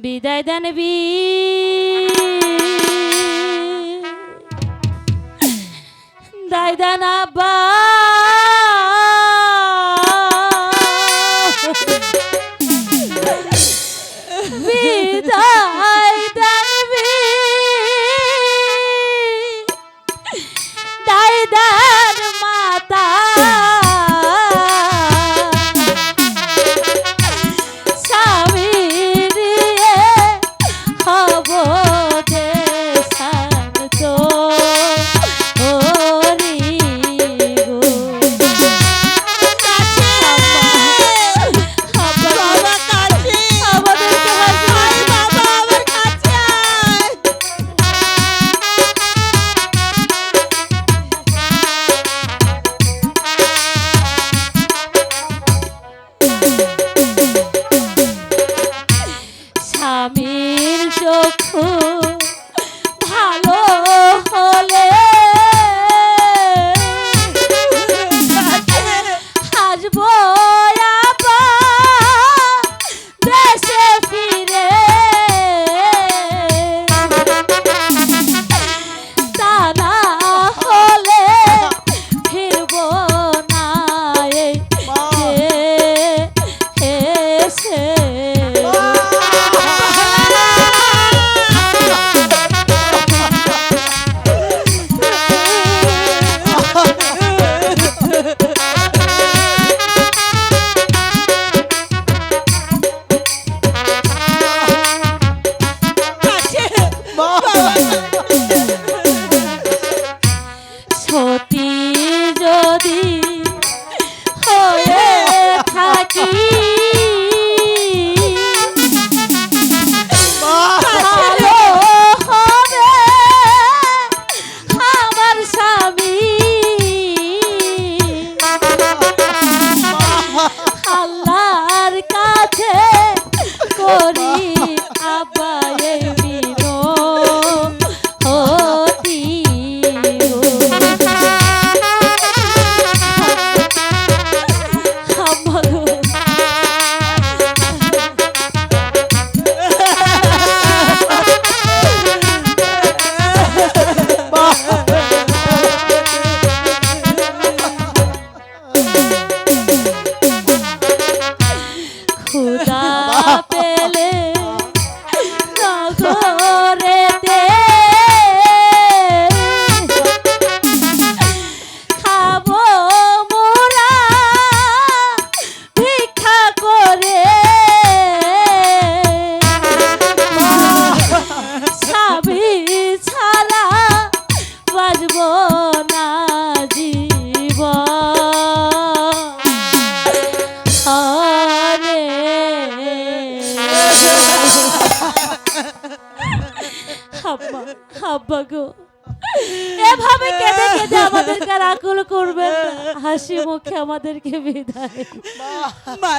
বিদায় দেন দায় দেন আব্বা বিদায় দেন দায় দেন মাতা স্বামীর চক্ষু ভালো হলে হাসবো আপা দেশে ফিরে তা না হলে ফিরবো না এই এসে সতী যদি হয়ে থাকি ভালো হবে আমার স্বামী আল্লাহর কাছে করি আব্বা এই মিনতি খুদা পেলে নগরেতে খাবো মোরা ভিক্ষা করে স্বামী ছাড়া বাজবো না জীবন আব্বা আব্বা গো এভাবে কেঁদে কেঁদে আমাদেরকে আকুল করবেন হাসি মুখে আমাদেরকে বিদায়